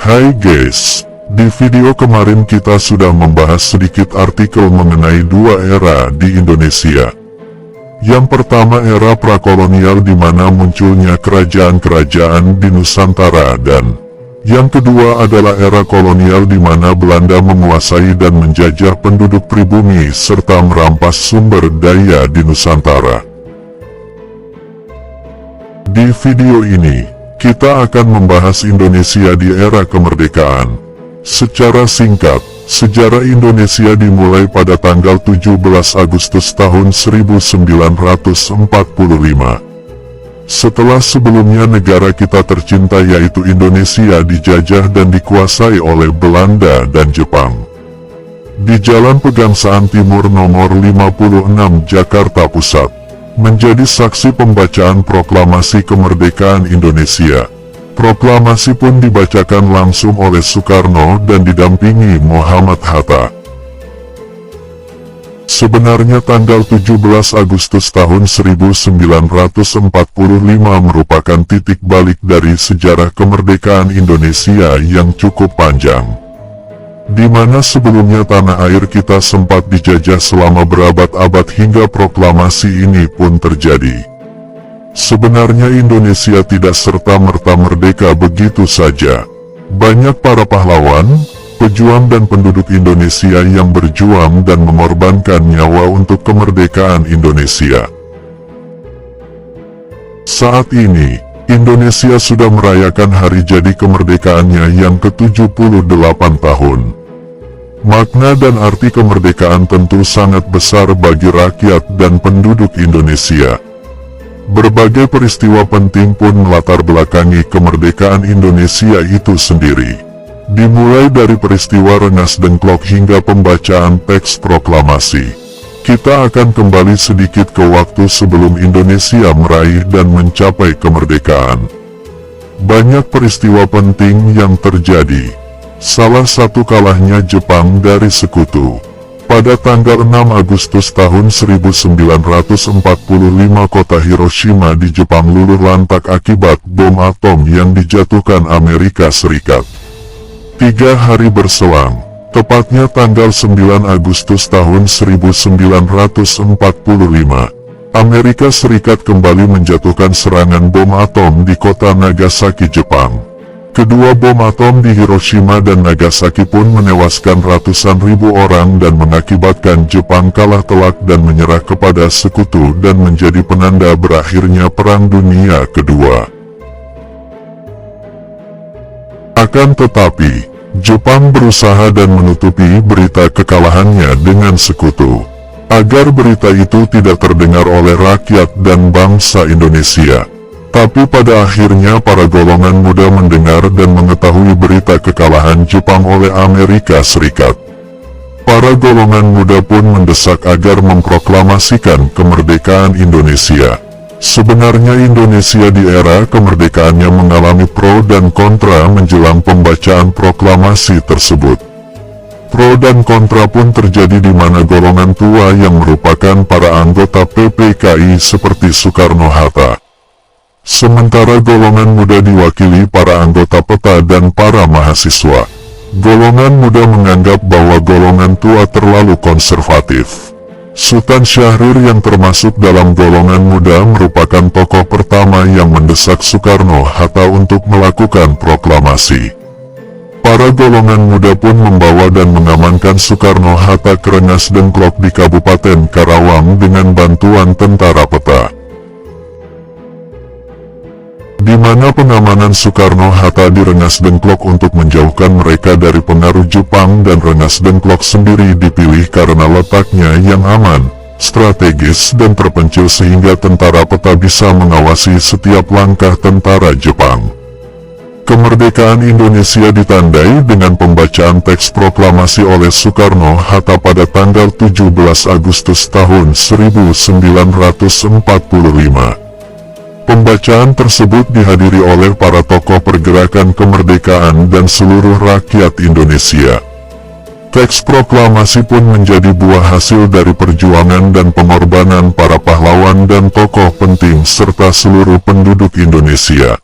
Hai guys, di video kemarin kita sudah membahas sedikit artikel mengenai dua era di Indonesia. Yang pertama era prakolonial di mana munculnya kerajaan-kerajaan di Nusantara, dan yang kedua adalah era kolonial di mana Belanda menguasai dan menjajah penduduk pribumi serta merampas sumber daya di Nusantara. Di video ini, kita akan membahas Indonesia di era kemerdekaan. Secara singkat, sejarah Indonesia dimulai pada tanggal 17 Agustus tahun 1945. Setelah sebelumnya negara kita tercinta yaitu Indonesia dijajah dan dikuasai oleh Belanda dan Jepang. Di Jalan Pegangsaan Timur nomor 56 Jakarta Pusat, menjadi saksi pembacaan proklamasi kemerdekaan Indonesia. Proklamasi pun dibacakan langsung oleh Soekarno dan didampingi Muhammad Hatta. Sebenarnya tanggal 17 Agustus tahun 1945 merupakan titik balik dari sejarah kemerdekaan Indonesia yang cukup panjang, di mana sebelumnya tanah air kita sempat dijajah selama berabad-abad hingga proklamasi ini pun terjadi. Sebenarnya Indonesia tidak serta-merta merdeka begitu saja. Banyak para pahlawan, pejuang dan penduduk Indonesia yang berjuang dan mengorbankan nyawa untuk kemerdekaan Indonesia. Saat ini, Indonesia sudah merayakan hari jadi kemerdekaannya yang ke-78 tahun. Makna dan arti kemerdekaan tentu sangat besar bagi rakyat dan penduduk Indonesia. Berbagai peristiwa penting pun melatar belakangi kemerdekaan Indonesia itu sendiri. Dimulai dari peristiwa Rengas Dengklok hingga pembacaan teks proklamasi. Kita akan kembali sedikit ke waktu sebelum Indonesia meraih dan mencapai kemerdekaan. Banyak peristiwa penting yang terjadi. Salah satu kalahnya Jepang dari sekutu. Pada tanggal 6 Agustus tahun 1945 kota Hiroshima di Jepang luluh lantak akibat bom atom yang dijatuhkan Amerika Serikat. 3 hari berselang, tepatnya tanggal 9 Agustus tahun 1945, Amerika Serikat kembali menjatuhkan serangan bom atom di kota Nagasaki, Jepang. Kedua bom atom di Hiroshima dan Nagasaki pun menewaskan ratusan ribu orang dan mengakibatkan Jepang kalah telak dan menyerah kepada sekutu dan menjadi penanda berakhirnya Perang Dunia Kedua. Akan tetapi, Jepang berusaha dan menutupi berita kekalahannya dengan sekutu, agar berita itu tidak terdengar oleh rakyat dan bangsa Indonesia. Tapi pada akhirnya para golongan muda mendengar dan mengetahui berita kekalahan Jepang oleh Amerika Serikat. Para golongan muda pun mendesak agar memproklamasikan kemerdekaan Indonesia. Sebenarnya Indonesia di era kemerdekaannya mengalami pro dan kontra menjelang pembacaan proklamasi tersebut. Pro dan kontra pun terjadi di mana golongan tua yang merupakan para anggota PPKI seperti Soekarno-Hatta. Sementara golongan muda diwakili para anggota PETA dan para mahasiswa. Golongan muda menganggap bahwa golongan tua terlalu konservatif. Sultan Syahrir yang termasuk dalam golongan muda merupakan tokoh pertama yang mendesak Soekarno-Hatta untuk melakukan proklamasi. Para golongan muda pun membawa dan mengamankan Soekarno-Hatta ke Rengas Dengklok di Kabupaten Karawang dengan bantuan tentara PETA. Di mana pengamanan Soekarno-Hatta di Rengas Dengklok untuk menjauhkan mereka dari pengaruh Jepang, dan Rengas Dengklok sendiri dipilih karena letaknya yang aman, strategis dan terpencil sehingga tentara PETA bisa mengawasi setiap langkah tentara Jepang. Kemerdekaan Indonesia ditandai dengan pembacaan teks proklamasi oleh Soekarno-Hatta pada tanggal 17 Agustus tahun 1945. Pembacaan tersebut dihadiri oleh para tokoh pergerakan kemerdekaan dan seluruh rakyat Indonesia. Teks proklamasi pun menjadi buah hasil dari perjuangan dan pengorbanan para pahlawan dan tokoh penting serta seluruh penduduk Indonesia.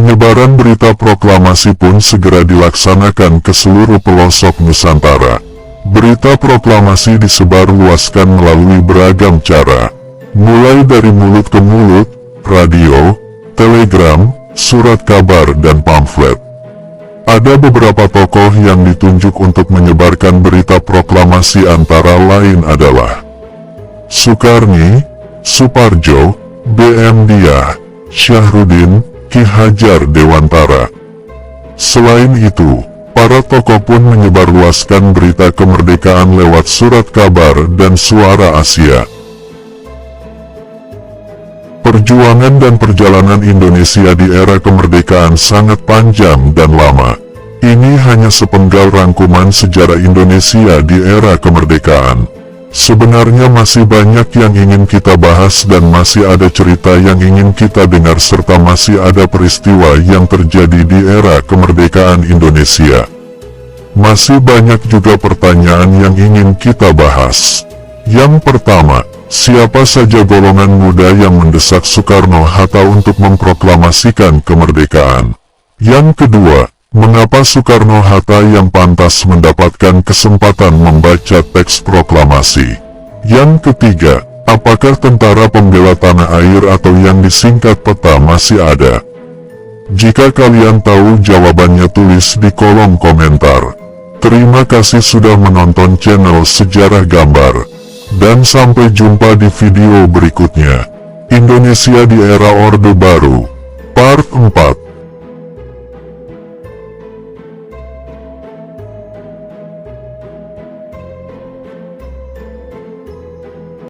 Penyebaran berita proklamasi pun segera dilaksanakan ke seluruh pelosok Nusantara. Berita proklamasi disebarluaskan melalui beragam cara, mulai dari mulut ke mulut, radio, telegram, surat kabar dan pamflet. Ada beberapa tokoh yang ditunjuk untuk menyebarkan berita proklamasi antara lain adalah Soekarni, Suparjo, B.M. Dyah, Syahrudin, Ki Hajar Dewantara. Selain itu, para tokoh pun menyebarluaskan berita kemerdekaan lewat surat kabar dan suara Asia. Perjuangan dan perjalanan Indonesia di era kemerdekaan sangat panjang dan lama. Ini hanya sepenggal rangkuman sejarah Indonesia di era kemerdekaan. Sebenarnya masih banyak yang ingin kita bahas dan masih ada cerita yang ingin kita dengar serta masih ada peristiwa yang terjadi di era kemerdekaan Indonesia. Masih banyak juga pertanyaan yang ingin kita bahas. Yang pertama, siapa saja golongan muda yang mendesak Soekarno-Hatta untuk memproklamasikan kemerdekaan? Yang kedua, mengapa Soekarno-Hatta yang pantas mendapatkan kesempatan membaca teks proklamasi? Yang ketiga, apakah tentara pembela tanah air atau yang disingkat PETA masih ada? Jika kalian tahu jawabannya tulis di kolom komentar. Terima kasih sudah menonton channel Sejarah Gambar. Dan sampai jumpa di video berikutnya. Indonesia di era Orde Baru, Part 4.